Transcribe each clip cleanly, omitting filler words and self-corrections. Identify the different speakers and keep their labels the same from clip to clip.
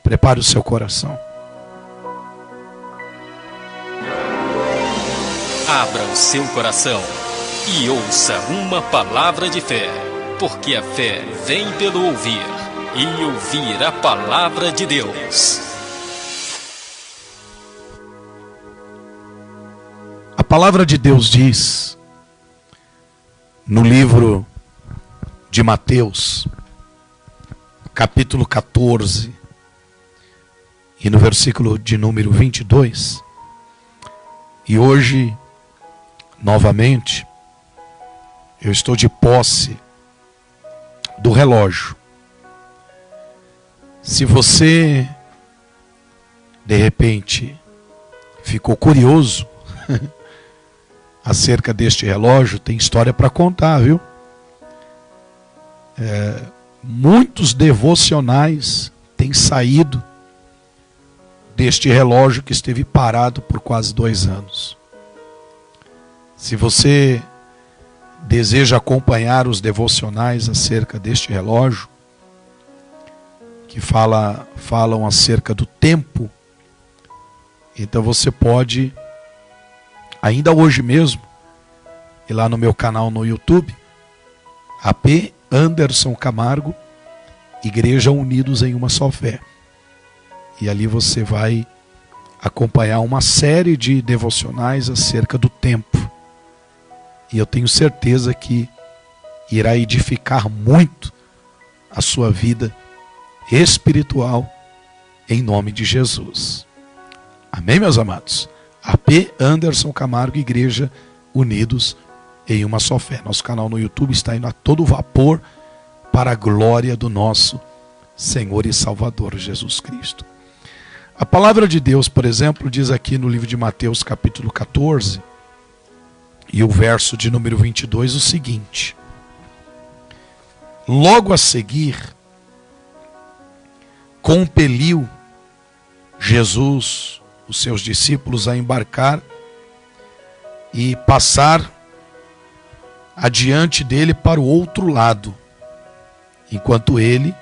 Speaker 1: Prepare o seu coração.
Speaker 2: Abra o seu coração e ouça uma palavra de fé, porque a fé vem pelo ouvir, e ouvir a palavra de Deus.
Speaker 1: A palavra de Deus diz, no livro de Mateus, capítulo 14, e no versículo de número 22, e hoje, novamente, eu estou de posse do relógio. Se você, de repente, ficou curioso acerca deste relógio, tem história para contar, viu? Muitos devocionais têm saído deste relógio que esteve parado por quase 2 anos. Se você deseja acompanhar os devocionais acerca deste relógio, que falam acerca do tempo, então você pode, ainda hoje mesmo, ir lá no meu canal no YouTube, AP Anderson Camargo, Igreja Unidos em uma Só Fé. E ali você vai acompanhar uma série de devocionais acerca do tempo. E eu tenho certeza que irá edificar muito a sua vida espiritual em nome de Jesus. Amém, meus amados? AP Anderson Camargo, Igreja Unidos em uma Só Fé. Nosso canal no YouTube está indo a todo vapor para a glória do nosso Senhor e Salvador Jesus Cristo. A palavra de Deus, por exemplo, diz aqui no livro de Mateus, capítulo 14, e o verso de número 22, o seguinte: logo a seguir, compeliu Jesus os seus discípulos a embarcar e passar adiante dele para o outro lado, enquanto ele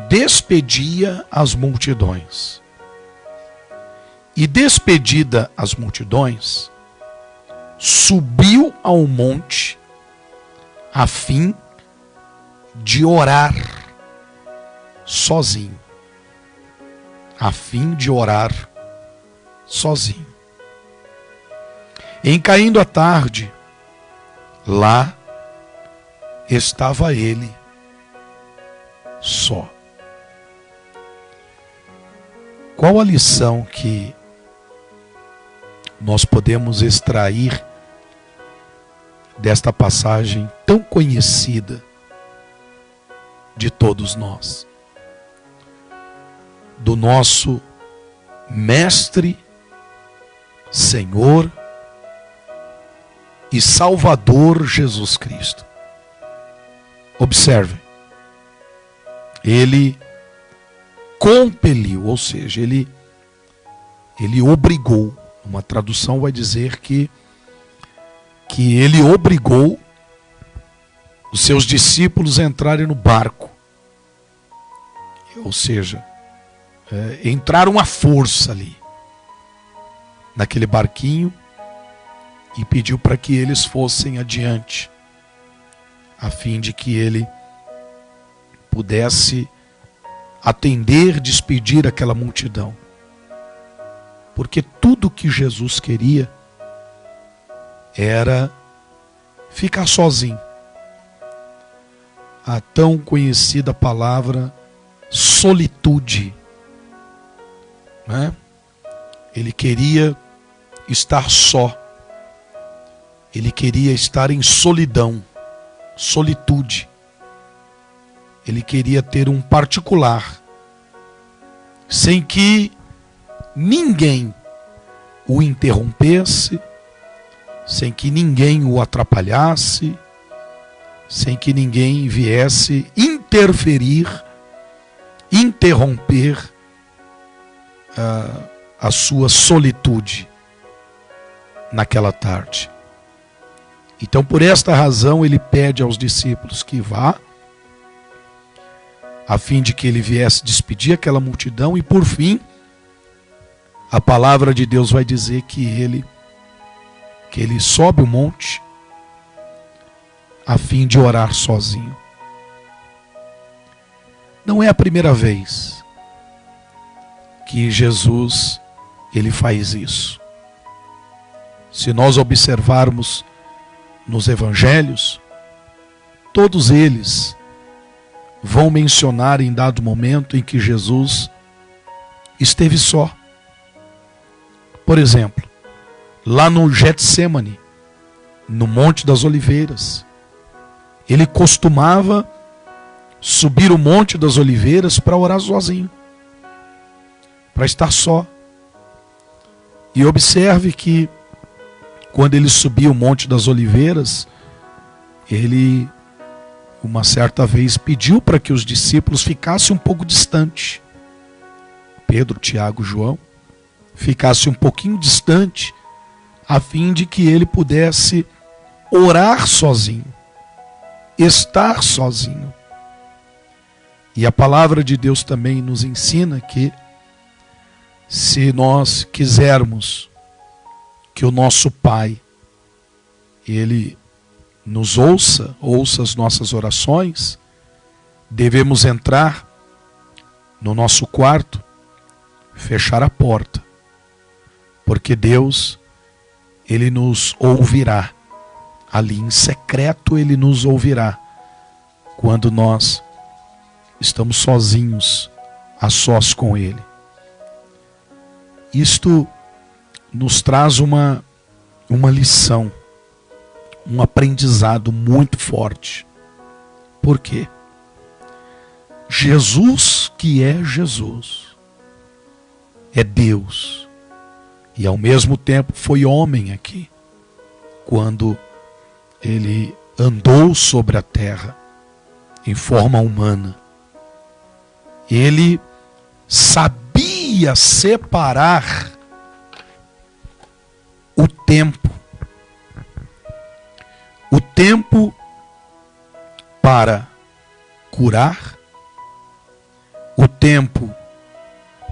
Speaker 1: despedia as multidões. E despedida as multidões, subiu ao monte a fim de orar sozinho. A fim de orar sozinho. Em caindo a tarde, lá estava ele só. Qual a lição que nós podemos extrair desta passagem tão conhecida de todos nós? Do nosso Mestre, Senhor e Salvador Jesus Cristo. Observem, ele compeliu, ou seja, ele obrigou. Uma tradução vai dizer que ele obrigou os seus discípulos a entrarem no barco. Ou seja, entraram à força ali, naquele barquinho, e pediu para que eles fossem adiante, a fim de que ele pudesse atender, despedir aquela multidão. Porque tudo que Jesus queria era ficar sozinho. A tão conhecida palavra solitude, né? Ele queria estar só. Ele queria estar em solidão, solitude. Ele queria ter um particular, sem que ninguém o interrompesse, sem que ninguém o atrapalhasse, sem que ninguém viesse interferir, interromper a sua solitude naquela tarde. Então, por esta razão, ele pede aos discípulos que vá a fim de que ele viesse despedir aquela multidão, e por fim, a palavra de Deus vai dizer que ele sobe o monte a fim de orar sozinho. Não é a primeira vez que Jesus ele faz isso. Se nós observarmos nos evangelhos, todos eles vão mencionar em dado momento em que Jesus esteve só. Por exemplo, lá no Getsêmani, no Monte das Oliveiras, ele costumava subir o Monte das Oliveiras para orar sozinho, para estar só. E observe que quando ele subia o Monte das Oliveiras, ele, uma certa vez, pediu para que os discípulos ficassem um pouco distante. Pedro, Tiago, João, ficassem um pouquinho distante, a fim de que ele pudesse orar sozinho, estar sozinho. E a palavra de Deus também nos ensina que, se nós quisermos que o nosso Pai, ele nos ouça as nossas orações, devemos entrar no nosso quarto, fechar a porta, porque Deus, ele nos ouvirá. Ali em secreto ele nos ouvirá, quando nós estamos sozinhos, a sós com ele. Isto nos traz uma lição, um aprendizado muito forte. Por quê? Jesus, que é Jesus, é Deus, e ao mesmo tempo foi homem aqui, quando ele andou sobre a terra em forma humana. Ele sabia separar o tempo para curar, o tempo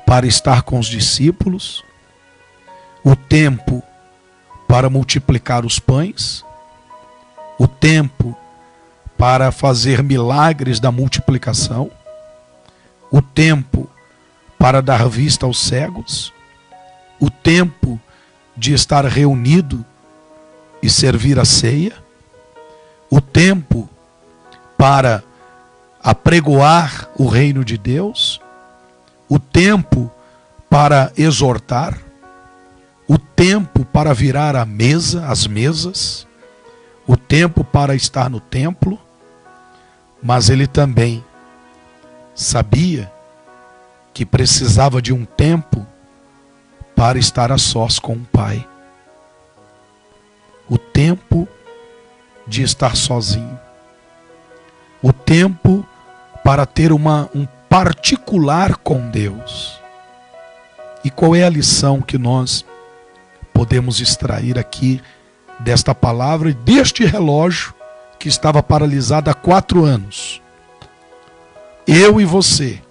Speaker 1: para estar com os discípulos, o tempo para multiplicar os pães, o tempo para fazer milagres da multiplicação, o tempo para dar vista aos cegos, o tempo de estar reunido e servir a ceia, o tempo para apregoar o reino de Deus, o tempo para exortar, o tempo para virar a mesa, as mesas, o tempo para estar no templo. Mas ele também sabia que precisava de um tempo para estar a sós com o Pai. O tempo de estar sozinho. O tempo para ter um particular com Deus. E qual é a lição que nós podemos extrair aqui desta palavra e deste relógio que estava paralisado há 4 anos? Eu e você,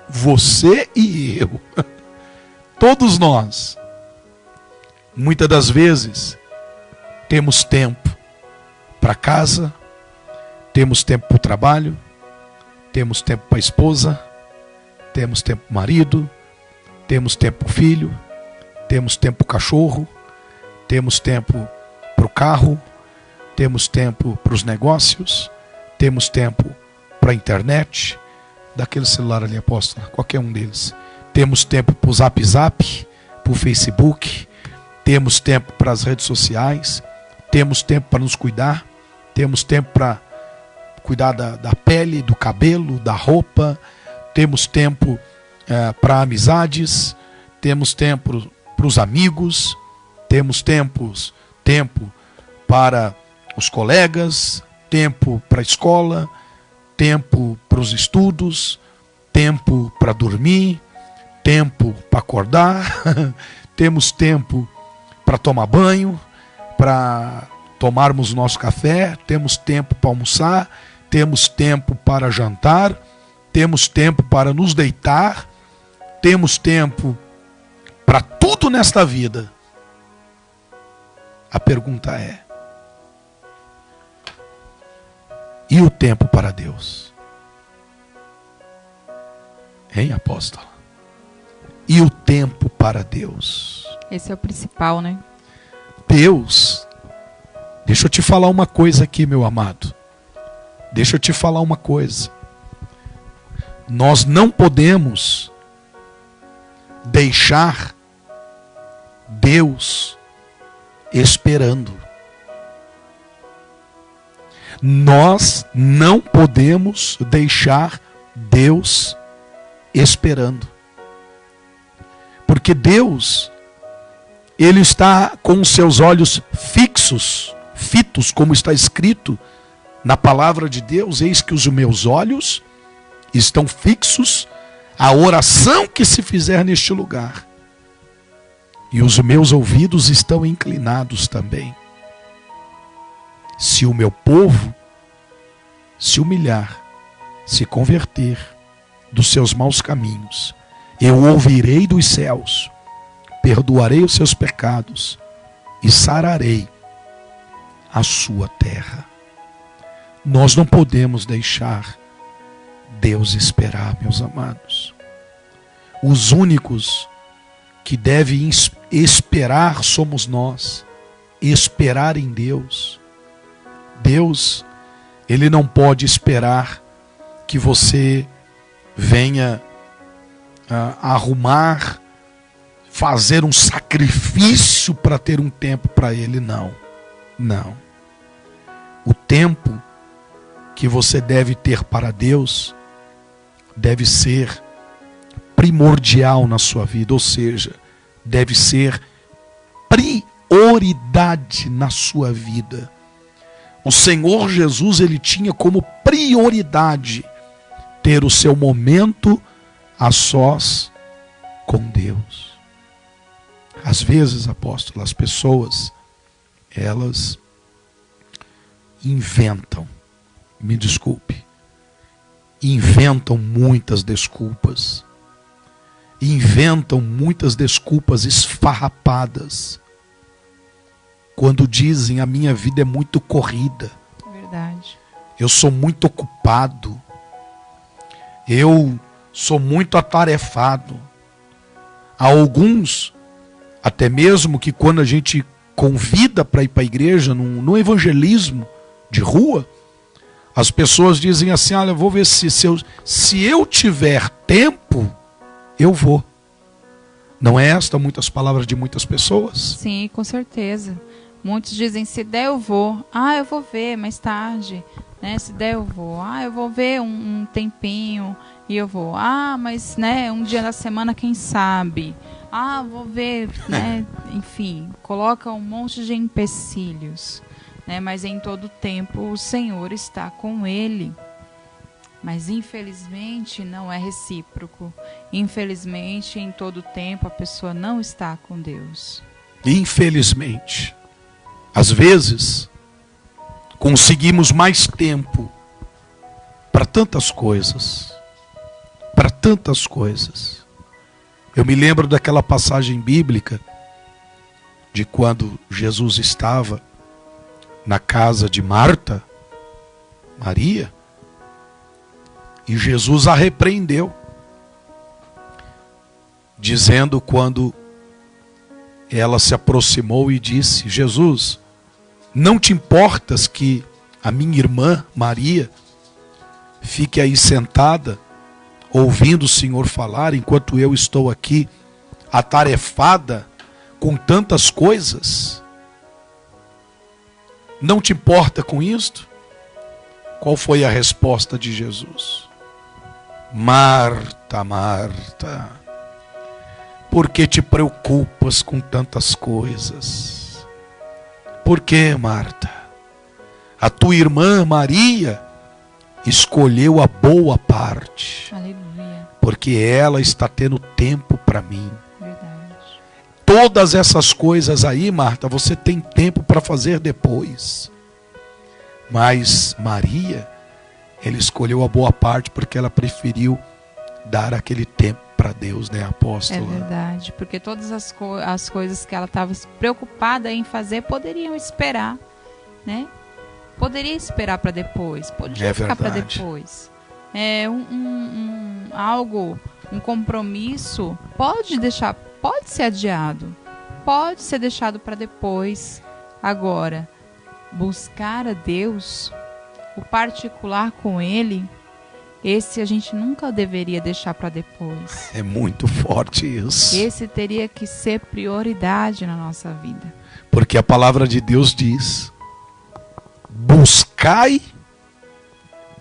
Speaker 1: você e eu, todos nós, muitas das vezes, temos tempo para casa, temos tempo para o trabalho, temos tempo para a esposa, temos tempo para o marido, temos tempo para o filho, temos tempo para o cachorro, temos tempo para o carro, temos tempo para os negócios, temos tempo para a internet, daquele celular ali, apóstolo, qualquer um deles. Temos tempo para o Zap Zap, para o Facebook, temos tempo para as redes sociais, temos tempo para nos cuidar, temos tempo para cuidar da pele, do cabelo, da roupa, temos tempo para amizades, temos tempo para os amigos, temos tempo para os colegas, tempo para a escola, tempo para os estudos, tempo para dormir, tempo para acordar, temos tempo para tomar banho, para tomarmos nosso café, temos tempo para almoçar, temos tempo para jantar, temos tempo para nos deitar, temos tempo para tudo nesta vida. A pergunta é: e o tempo para Deus? Hein, apóstola? E o tempo para Deus?
Speaker 3: Esse é o principal, né?
Speaker 1: Deus, deixa eu te falar uma coisa aqui, meu amado. Deixa eu te falar uma coisa. Nós não podemos deixar Deus esperando. Nós não podemos deixar Deus esperando. Porque Deus, Ele está com os seus olhos fitos, como está escrito na palavra de Deus: eis que os meus olhos estão fixos à oração que se fizer neste lugar, e os meus ouvidos estão inclinados também. Se o meu povo se humilhar, se converter dos seus maus caminhos, eu ouvirei dos céus, perdoarei os seus pecados e sararei a sua terra. Nós não podemos deixar Deus esperar, meus amados. Os únicos que devem esperar somos nós. Esperar em Deus. Deus, Ele não pode esperar que você venha arrumar, fazer um sacrifício para ter um tempo para Ele. Não. Não. O tempo que você deve ter para Deus deve ser primordial na sua vida, ou seja, deve ser prioridade na sua vida. O Senhor Jesus, Ele tinha como prioridade ter o seu momento a sós com Deus. Às vezes, apóstolo, as pessoas, elas inventam, me desculpe, inventam muitas desculpas. Inventam muitas desculpas esfarrapadas. Quando dizem: a minha vida é muito corrida.
Speaker 3: Verdade.
Speaker 1: Eu sou muito ocupado. Eu sou muito atarefado. Há alguns, até mesmo que quando a gente convida para ir para a igreja, no evangelismo de rua, as pessoas dizem assim: olha, eu vou ver se eu tiver tempo, eu vou. Não é esta muitas palavras de muitas pessoas?
Speaker 3: Sim, com certeza. Muitos dizem: se der eu vou. Eu vou ver mais tarde, né? Se der eu vou. Eu vou ver um tempinho e eu vou. Mas né, um dia da semana, quem sabe? Vou ver, né? Enfim, coloca um monte de empecilhos, né? Mas em todo tempo o Senhor está com ele. Mas infelizmente não é recíproco. Infelizmente, em todo tempo a pessoa não está com Deus.
Speaker 1: Infelizmente. Às vezes, conseguimos mais tempo para tantas coisas. Para tantas coisas. Eu me lembro daquela passagem bíblica de quando Jesus estava na casa de Marta, Maria, e Jesus a repreendeu, dizendo, quando ela se aproximou e disse: Jesus, não te importas que a minha irmã Maria fique aí sentada, ouvindo o Senhor falar, enquanto eu estou aqui atarefada com tantas coisas? Não te importa com isto? Qual foi a resposta de Jesus? Marta, Marta, por que te preocupas com tantas coisas? Por que, Marta? A tua irmã Maria escolheu a boa parte.
Speaker 3: Aleluia.
Speaker 1: Porque ela está tendo tempo para mim.
Speaker 3: Verdade.
Speaker 1: Todas essas coisas aí, Marta, você tem tempo para fazer depois. Mas Maria ela escolheu a boa parte porque ela preferiu dar aquele tempo para Deus, né, apóstola?
Speaker 3: É verdade, porque todas as coisas que ela estava preocupada em fazer poderiam esperar, né? Poderia esperar para depois, podia ficar para depois. Um compromisso pode ser adiado, pode ser deixado para depois. Agora, buscar a Deus, o particular com Ele, esse a gente nunca deveria deixar para depois.
Speaker 1: É muito forte isso.
Speaker 3: Esse teria que ser prioridade na nossa vida.
Speaker 1: Porque a palavra de Deus diz: buscai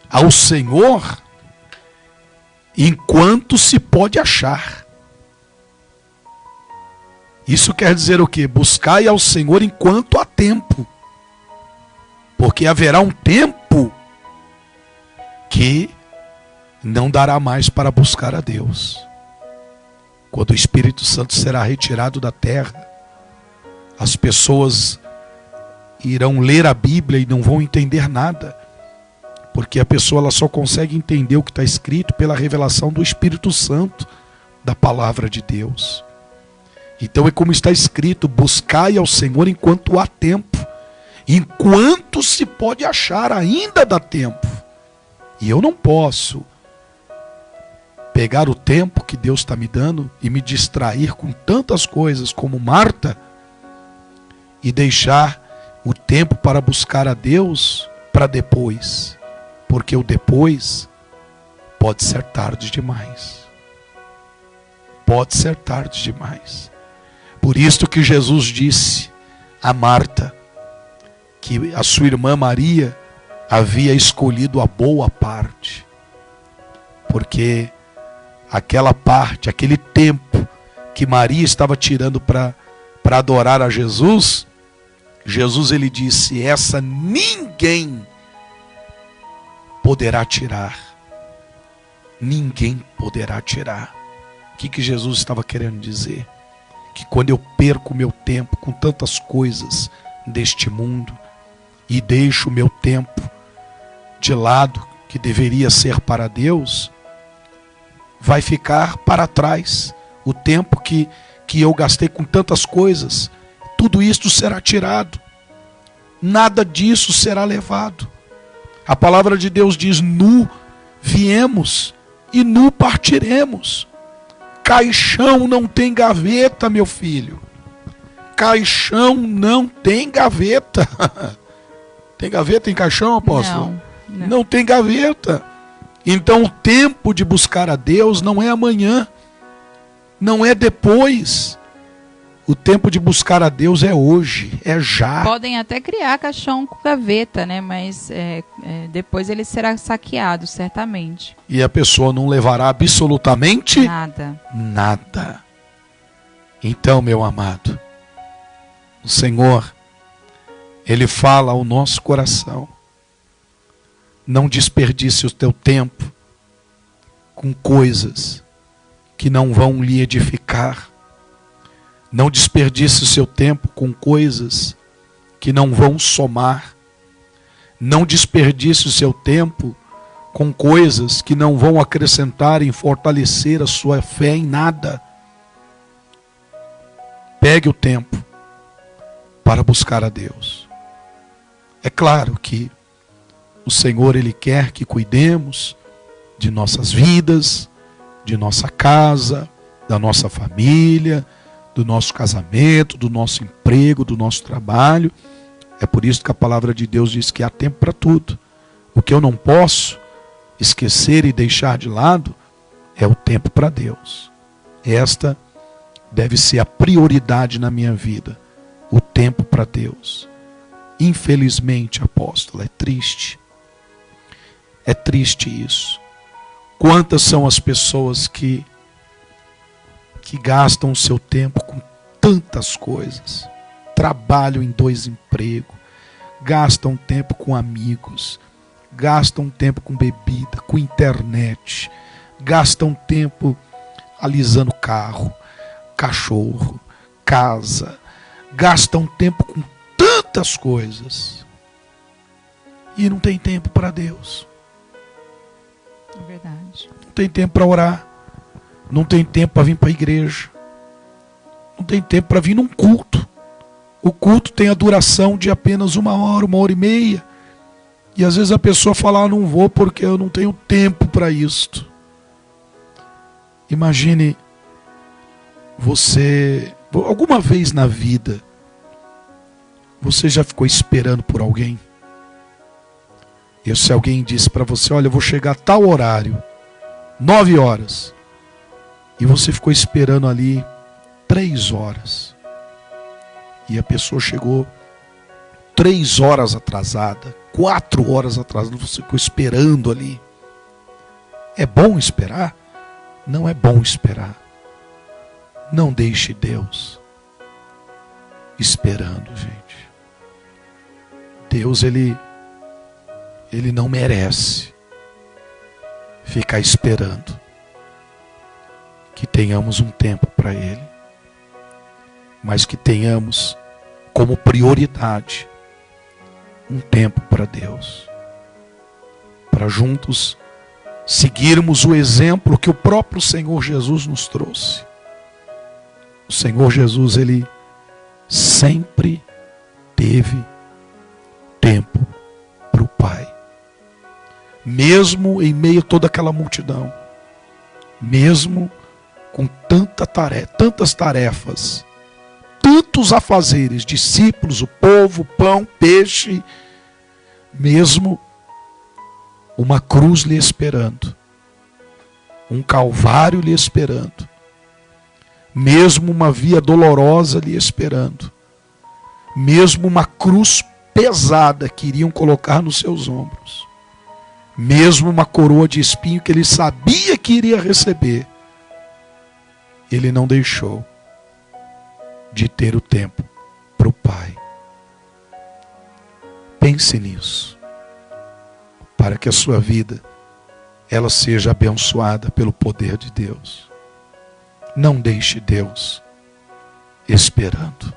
Speaker 1: ao Senhor enquanto se pode achar. Isso quer dizer o quê? Buscai ao Senhor enquanto há tempo. Porque haverá um tempo que não dará mais para buscar a Deus. Quando o Espírito Santo será retirado da terra, as pessoas irão ler a Bíblia e não vão entender nada. Porque a pessoa ela só consegue entender o que está escrito pela revelação do Espírito Santo, da palavra de Deus. Então é como está escrito: buscai ao Senhor enquanto há tempo. Enquanto se pode achar, ainda dá tempo. E eu não posso pegar o tempo que Deus está me dando e me distrair com tantas coisas como Marta e deixar o tempo para buscar a Deus para depois. Porque o depois pode ser tarde demais. Pode ser tarde demais. Por isso que Jesus disse a Marta que a sua irmã Maria havia escolhido a boa parte. Porque aquela parte, aquele tempo que Maria estava tirando para adorar a Jesus, Jesus ele disse: essa ninguém poderá tirar. Ninguém poderá tirar. O que Jesus estava querendo dizer? Que quando eu perco o meu tempo com tantas coisas deste mundo e deixo o meu tempo de lado, que deveria ser para Deus, vai ficar para trás. O tempo que eu gastei com tantas coisas, tudo isto será tirado. Nada disso será levado. A palavra de Deus diz: nu viemos e nu partiremos. Caixão não tem gaveta, meu filho. Caixão não tem gaveta. Tem gaveta em caixão, apóstolo?
Speaker 3: Não.
Speaker 1: Não tem gaveta. Então o tempo de buscar a Deus não é amanhã, não é depois. O tempo de buscar a Deus é hoje, é já.
Speaker 3: Podem até criar caixão com gaveta, né? Mas depois ele será saqueado, certamente.
Speaker 1: E a pessoa não levará absolutamente
Speaker 3: nada.
Speaker 1: Então, meu amado, o Senhor, Ele fala ao nosso coração: não desperdice o teu tempo com coisas que não vão lhe edificar. Não desperdice o seu tempo com coisas que não vão somar. Não desperdice o seu tempo com coisas que não vão acrescentar e fortalecer a sua fé em nada. Pegue o tempo para buscar a Deus. É claro que o Senhor, Ele quer que cuidemos de nossas vidas, de nossa casa, da nossa família, do nosso casamento, do nosso emprego, do nosso trabalho. É por isso que a palavra de Deus diz que há tempo para tudo. O que eu não posso esquecer e deixar de lado é o tempo para Deus. Esta deve ser a prioridade na minha vida, o tempo para Deus. Infelizmente, apóstolo, é triste. É triste isso. Quantas são as pessoas que gastam o seu tempo com tantas coisas, trabalham em 2 empregos, gastam tempo com amigos, gastam tempo com bebida, com internet, gastam tempo alisando carro, cachorro, casa, gastam tempo com tantas coisas e não tem tempo para Deus.
Speaker 3: É verdade.
Speaker 1: Não tem tempo para orar. Não tem tempo para vir para a igreja. Não tem tempo para vir num culto. O culto tem a duração de apenas 1 hora e meia. E às vezes a pessoa fala, não vou porque eu não tenho tempo para isto. Imagine você, alguma vez na vida, você já ficou esperando por alguém? E se alguém disse para você, olha, eu vou chegar a tal horário, 9 horas. E você ficou esperando ali 3 horas. E a pessoa chegou 3 horas atrasada, 4 horas atrasada, você ficou esperando ali. É bom esperar? Não é bom esperar. Não deixe Deus esperando, gente. Deus, ele não merece ficar esperando. Que tenhamos um tempo para Ele, mas que tenhamos como prioridade um tempo para Deus, para juntos seguirmos o exemplo que o próprio Senhor Jesus nos trouxe. O Senhor Jesus, ele sempre teve tempo para o Pai, mesmo em meio a toda aquela multidão, mesmo com tantas tarefas, tantos afazeres, discípulos, o povo, pão, peixe, mesmo uma cruz lhe esperando, um calvário lhe esperando, mesmo uma via dolorosa lhe esperando, mesmo uma cruz pesada que iriam colocar nos seus ombros, mesmo uma coroa de espinho que ele sabia que iria receber, ele não deixou de ter o tempo para o Pai. Pense nisso, para que a sua vida ela seja abençoada pelo poder de Deus. Não deixe Deus esperando.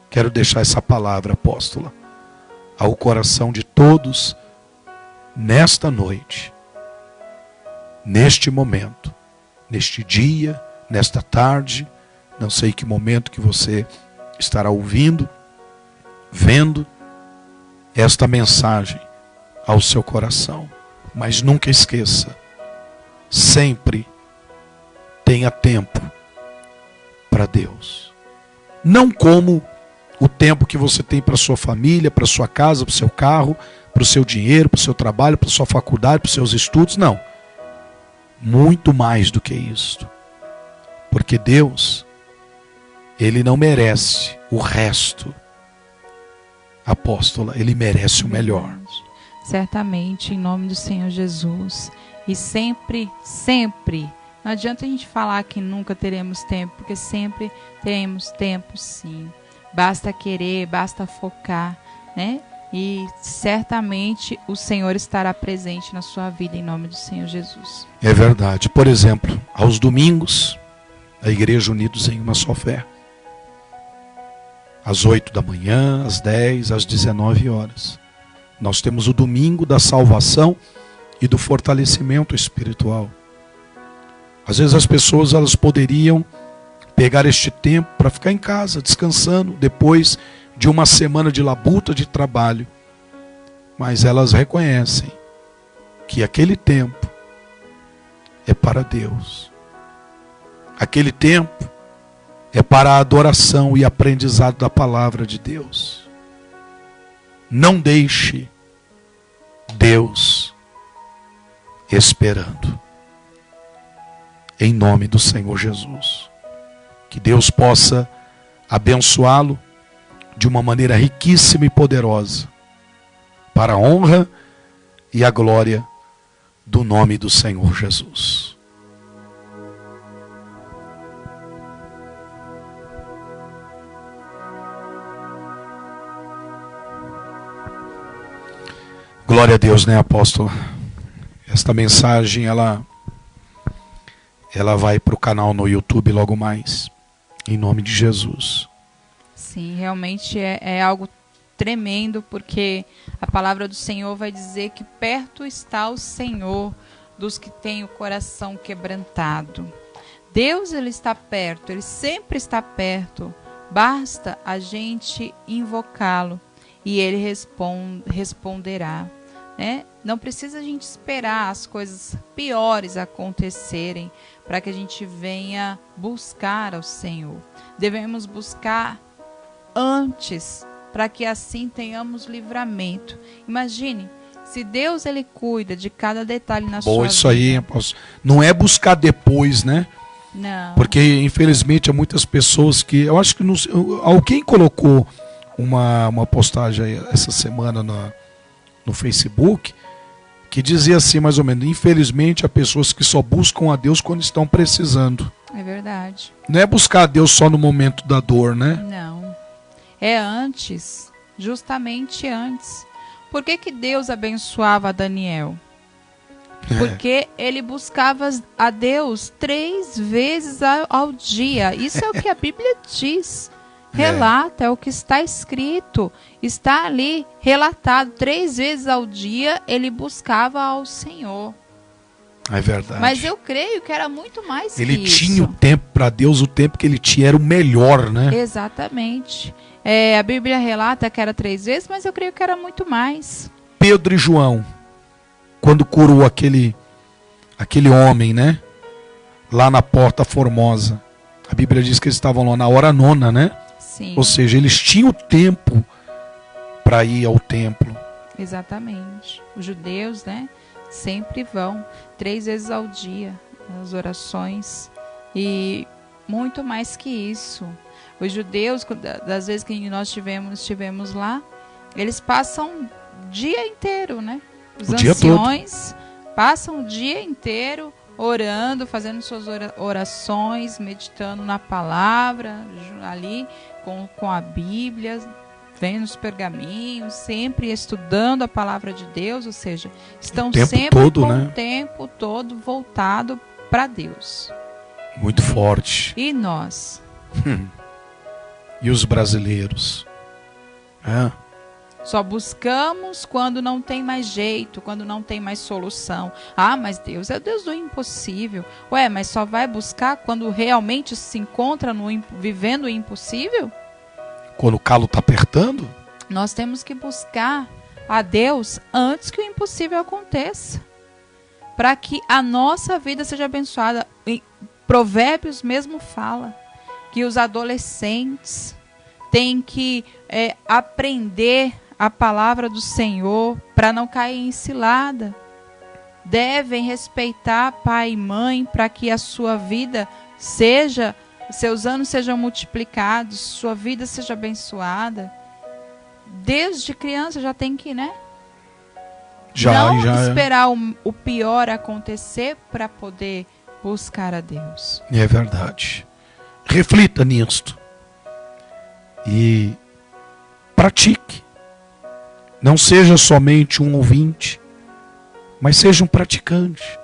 Speaker 1: Quero deixar essa palavra, apóstola, ao coração de todos nesta noite, neste momento, neste dia, nesta tarde, não sei que momento que você estará ouvindo, vendo esta mensagem ao seu coração. Mas nunca esqueça, sempre tenha tempo para Deus. Não como o tempo que você tem para sua família, para sua casa, para o seu carro, para o seu dinheiro, para o seu trabalho, para a sua faculdade, para os seus estudos, não. Muito mais do que isso. Porque Deus, Ele não merece o resto. Apóstola, Ele merece o melhor.
Speaker 3: Certamente, em nome do Senhor Jesus. E sempre, não adianta a gente falar que nunca teremos tempo, porque sempre teremos tempo, sim. Basta querer, basta focar, né? E certamente o Senhor estará presente na sua vida, em nome do Senhor Jesus.
Speaker 1: É verdade. Por exemplo, aos domingos, a Igreja Unidos em uma só fé. Às 8 da manhã, às 10, às 19 horas. Nós temos o domingo da salvação e do fortalecimento espiritual. Às vezes as pessoas elas poderiam pegar este tempo para ficar em casa, descansando, depois de uma semana de labuta de trabalho. Mas elas reconhecem que aquele tempo é para Deus. Aquele tempo é para a adoração e aprendizado da palavra de Deus. Não deixe Deus esperando. Em nome do Senhor Jesus. Que Deus possa abençoá-lo de uma maneira riquíssima e poderosa, para a honra e a glória do nome do Senhor Jesus. Glória a Deus, né, apóstolo? Esta mensagem, ela vai para o canal no YouTube logo mais, em nome de Jesus.
Speaker 3: Sim, realmente é algo tremendo, porque a palavra do Senhor vai dizer que perto está o Senhor dos que têm o coração quebrantado. Deus, ele está perto, ele sempre está perto. Basta a gente invocá-lo e ele responderá, né? Não precisa a gente esperar as coisas piores acontecerem para que a gente venha buscar ao Senhor. Devemos buscar antes, para que assim tenhamos livramento. Imagine, se Deus, ele cuida de cada detalhe na sua vida.
Speaker 1: Isso aí, não é buscar depois, né?
Speaker 3: Não.
Speaker 1: Porque, infelizmente, há muitas pessoas que... Eu acho que alguém colocou uma postagem essa semana no Facebook, que dizia assim, mais ou menos: infelizmente, há pessoas que só buscam a Deus quando estão precisando.
Speaker 3: É verdade.
Speaker 1: Não é buscar a Deus só no momento da dor, né?
Speaker 3: Não. É antes, justamente antes. Por que Deus abençoava Daniel? Porque ele buscava a Deus 3 vezes ao dia. Isso é o que a Bíblia diz. Relata, é o que está escrito. Está ali relatado. 3 vezes ao dia ele buscava ao Senhor.
Speaker 1: É verdade.
Speaker 3: Mas eu creio que era muito mais
Speaker 1: ele
Speaker 3: que isso.
Speaker 1: Ele tinha o tempo para Deus, o tempo que ele tinha era o melhor, né?
Speaker 3: Exatamente. A Bíblia relata que era 3 vezes, mas eu creio que era muito mais.
Speaker 1: Pedro e João, quando curou aquele homem, né? Lá na Porta Formosa. A Bíblia diz que eles estavam lá na hora 9, né?
Speaker 3: Sim.
Speaker 1: Ou seja, eles tinham tempo para ir ao templo.
Speaker 3: Exatamente. Os judeus, né? Sempre vão 3 vezes ao dia nas orações. E muito mais que isso. Os judeus, das vezes que nós estivemos lá, eles passam o dia inteiro, né? Os anciões passam o dia inteiro orando, fazendo suas orações, meditando na palavra, ali com a Bíblia, vendo os pergaminhos, sempre estudando a palavra de Deus, ou seja, estão sempre
Speaker 1: todo,
Speaker 3: com
Speaker 1: né?
Speaker 3: o tempo todo voltado para Deus.
Speaker 1: Muito forte.
Speaker 3: E nós?
Speaker 1: E os brasileiros?
Speaker 3: Só buscamos quando não tem mais jeito, quando não tem mais solução. Ah, mas Deus é o Deus do impossível. Ué, mas só vai buscar quando realmente se encontra vivendo o impossível?
Speaker 1: Quando o calo está apertando?
Speaker 3: Nós temos que buscar a Deus antes que o impossível aconteça. Para que a nossa vida seja abençoada. Provérbios mesmo fala que os adolescentes têm que aprender a palavra do Senhor para não cair em cilada. Devem respeitar pai e mãe para que a sua vida seus anos sejam multiplicados, sua vida seja abençoada. Desde criança já tem que, né? Não esperar o pior acontecer para poder buscar a Deus.
Speaker 1: É verdade. Reflita nisto. E pratique. Não seja somente um ouvinte, mas seja um praticante.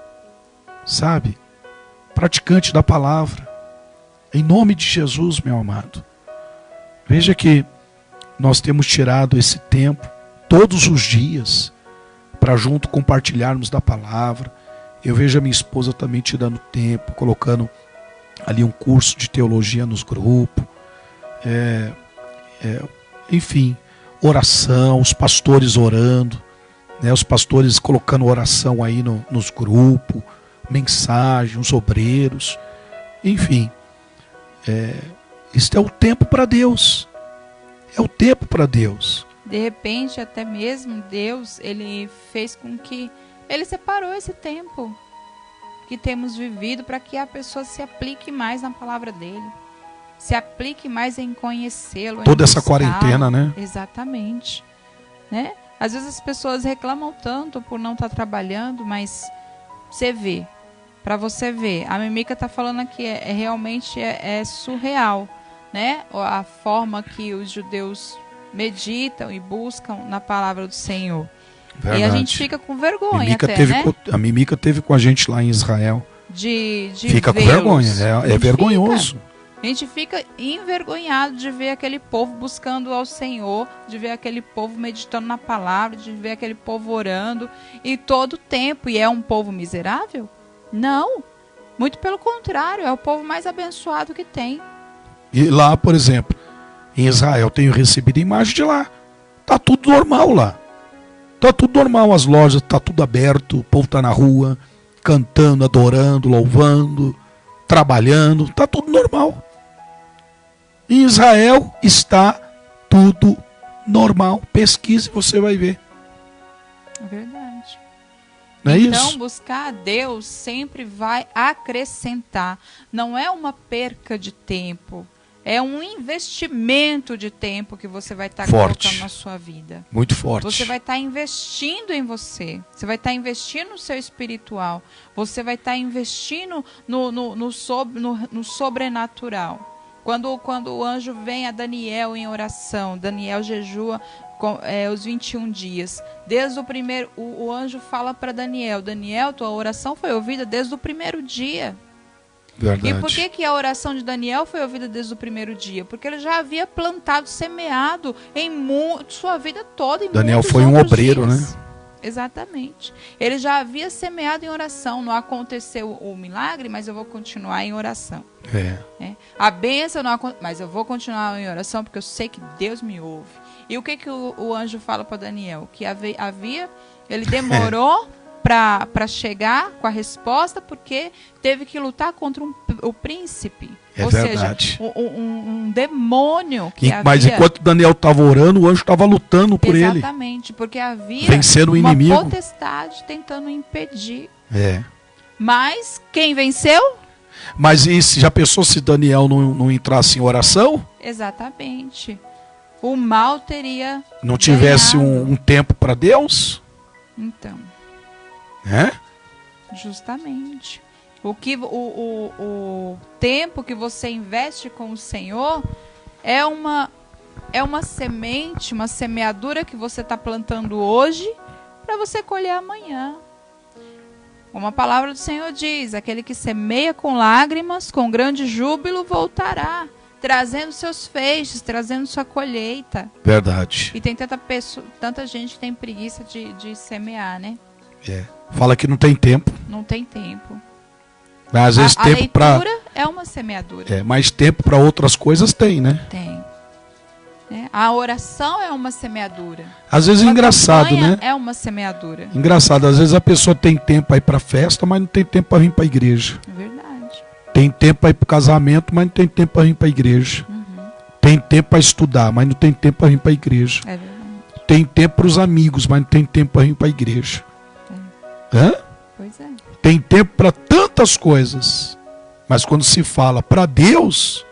Speaker 1: Sabe? Praticante da palavra. Em nome de Jesus, meu amado. Veja que nós temos tirado esse tempo, todos os dias, para junto compartilharmos da palavra. Eu vejo a minha esposa também tirando tempo, colocando ali um curso de teologia nos grupos. Enfim, oração, os pastores orando, né, os pastores colocando oração aí nos grupos, mensagem, os obreiros, enfim. Isso é o tempo para Deus. É o tempo para Deus.
Speaker 3: De repente, até mesmo Deus, ele fez com que ele separou esse tempo que temos vivido para que a pessoa se aplique mais na palavra dele. Se aplique mais em conhecê-lo.
Speaker 1: Toda essa quarentena, né?
Speaker 3: Exatamente. Né? Às vezes as pessoas reclamam tanto por não estar trabalhando, mas você vê. Para você ver. A Mimica está falando aqui, realmente é surreal. Né? A forma que os judeus meditam e buscam na palavra do Senhor. Verdade. E a gente fica com vergonha
Speaker 1: A Mimica teve com a gente lá em Israel.
Speaker 3: De
Speaker 1: fica com vergonha, é vergonhoso.
Speaker 3: A gente fica envergonhado de ver aquele povo buscando ao Senhor, de ver aquele povo meditando na palavra, de ver aquele povo orando e todo o tempo. E é um povo miserável? Não. Muito pelo contrário, é o povo mais abençoado que tem.
Speaker 1: E lá, por exemplo, em Israel, tenho recebido imagem de lá. Tá tudo normal lá. Tá tudo normal, as lojas, tá tudo aberto, o povo tá na rua, cantando, adorando, louvando, trabalhando, tá tudo normal. Em Israel está tudo normal. Pesquise e você vai ver.
Speaker 3: É verdade.
Speaker 1: Não é
Speaker 3: Então,
Speaker 1: isso?
Speaker 3: buscar a Deus sempre vai acrescentar. Não é uma perca de tempo. É um investimento de tempo que você vai estar colocando na sua vida.
Speaker 1: Muito forte.
Speaker 3: Você vai estar investindo em você. Você vai estar investindo no seu espiritual. Você vai estar investindo no sobrenatural. Quando o anjo vem a Daniel em oração, Daniel jejua os 21 dias. Desde o primeiro, o anjo fala para Daniel: Daniel, tua oração foi ouvida desde o primeiro dia.
Speaker 1: Verdade.
Speaker 3: E por que a oração de Daniel foi ouvida desde o primeiro dia? Porque ele já havia plantado, semeado em sua vida toda. Em
Speaker 1: Daniel
Speaker 3: muitos
Speaker 1: foi um
Speaker 3: outros
Speaker 1: obreiro,
Speaker 3: dias.
Speaker 1: né?
Speaker 3: Exatamente. Ele já havia semeado em oração. Não aconteceu o milagre, mas eu vou continuar em oração. A bênção não aconteceu, mas eu vou continuar em oração porque eu sei que Deus me ouve. E o que o anjo fala para Daniel? Que ele demorou para chegar com a resposta porque teve que lutar contra o príncipe. Ou
Speaker 1: verdade.
Speaker 3: seja, um demônio que
Speaker 1: Mas enquanto Daniel estava orando, o anjo estava lutando por ele.
Speaker 3: Exatamente, porque havia
Speaker 1: vencer o
Speaker 3: uma
Speaker 1: inimigo.
Speaker 3: potestade tentando impedir.
Speaker 1: É.
Speaker 3: Mas quem venceu?
Speaker 1: Mas e já pensou se Daniel não entrasse em oração?
Speaker 3: Exatamente. O mal teria
Speaker 1: Não tivesse
Speaker 3: ganhado.
Speaker 1: um tempo para Deus?
Speaker 3: Então, justamente. O tempo que você investe com o Senhor é uma semente, uma semeadura que você está plantando hoje para você colher amanhã. Como a palavra do Senhor diz: aquele que semeia com lágrimas, com grande júbilo voltará, trazendo seus feixes, trazendo sua colheita.
Speaker 1: Verdade.
Speaker 3: E tem tanta gente que tem preguiça de semear, né?
Speaker 1: Fala que não tem tempo.
Speaker 3: Não tem tempo.
Speaker 1: Mas às vezes
Speaker 3: A
Speaker 1: tempo para
Speaker 3: leitura é uma semeadura.
Speaker 1: mais tempo para outras coisas tem, né?
Speaker 3: Tem. A oração é uma semeadura.
Speaker 1: Às vezes é
Speaker 3: Uma
Speaker 1: engraçado,
Speaker 3: campanha
Speaker 1: né?
Speaker 3: é uma semeadura.
Speaker 1: Engraçado, às vezes a pessoa tem tempo para ir para festa, mas não tem tempo para vir para a igreja.
Speaker 3: É verdade.
Speaker 1: Tem tempo para ir para o casamento, mas não tem tempo para vir para a igreja. Tem tempo para estudar, mas não tem tempo para vir para a igreja.
Speaker 3: É verdade.
Speaker 1: Tem tempo para os amigos, mas não tem tempo para vir para a igreja.
Speaker 3: Pois é.
Speaker 1: Tem tempo para tantas coisas, mas quando se fala para Deus,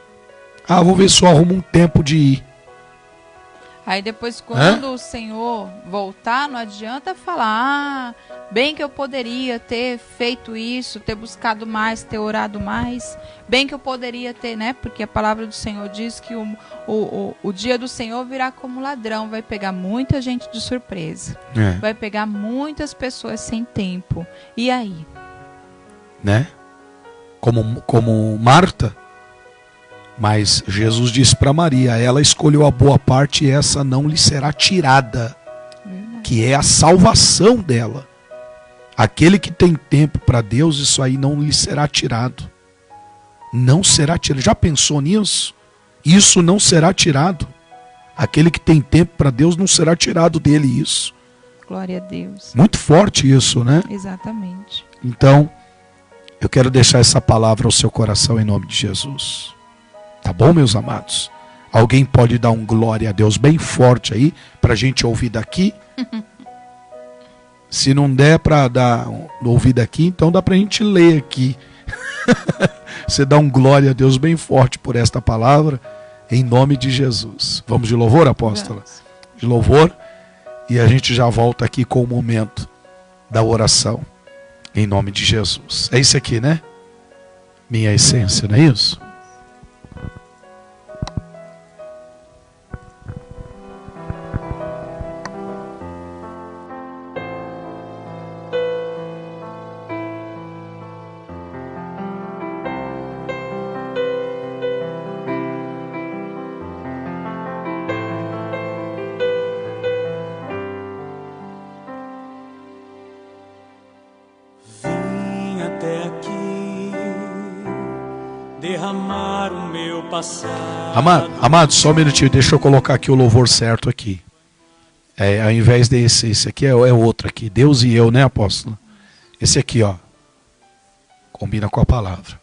Speaker 1: vou ver se eu arrumo um tempo de ir.
Speaker 3: Aí depois, quando o Senhor voltar, não adianta falar: bem que eu poderia ter feito isso, ter buscado mais, ter orado mais. Bem que eu poderia ter, né? Porque a palavra do Senhor diz que o dia do Senhor virá como ladrão. Vai pegar muita gente de surpresa. Vai pegar muitas pessoas sem tempo. E aí?
Speaker 1: Né? Como Marta. Mas Jesus disse para Maria: ela escolheu a boa parte e essa não lhe será tirada. Que é a salvação dela. Aquele que tem tempo para Deus, isso aí não lhe será tirado. Não será tirado. Já pensou nisso? Isso não será tirado. Aquele que tem tempo para Deus não será tirado dele isso.
Speaker 3: Glória a Deus.
Speaker 1: Muito forte isso, né?
Speaker 3: Exatamente.
Speaker 1: Então, eu quero deixar essa palavra ao seu coração em nome de Jesus. Tá bom, meus amados? Alguém pode dar um glória a Deus bem forte aí, para a gente ouvir daqui? Se não der para ouvir daqui, então dá para a gente ler aqui. Você dá um glória a Deus bem forte por esta palavra, em nome de Jesus. Vamos de louvor, apóstola? De louvor. E a gente já volta aqui com o momento da oração, em nome de Jesus. É isso aqui, né? Minha essência, não é isso?
Speaker 4: derramar o meu passado.
Speaker 1: Amado, só um minutinho, deixa eu colocar aqui o louvor certo aqui. Ao invés desse, esse aqui é outro aqui. Deus e eu, né, apóstolo? Esse aqui, ó. Combina com a palavra.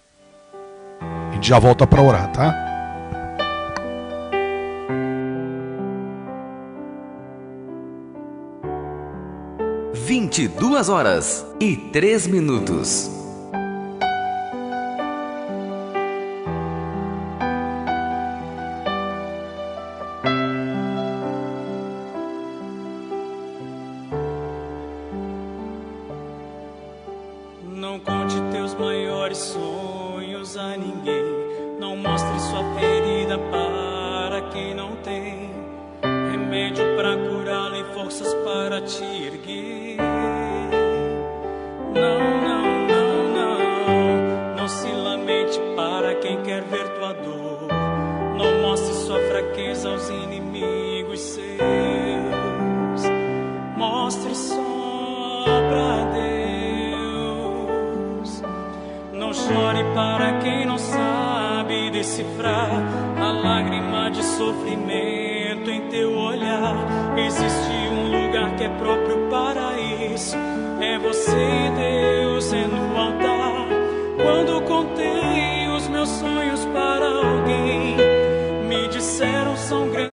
Speaker 1: A gente já volta para orar, tá?
Speaker 5: Vinte e 22h03.
Speaker 4: Não conte teus maiores sonhos a ninguém. Não mostre sua ferida para quem não tem remédio para curá-la e forças para te erguer. Não se lamente para quem quer ver tua dor. Não mostre sua fraqueza aos inimigos seus. Mostre só pra Deus. Não chore para quem não sabe decifrar a lágrima de sofrimento em teu olhar. Existe um lugar que é próprio para isso. É você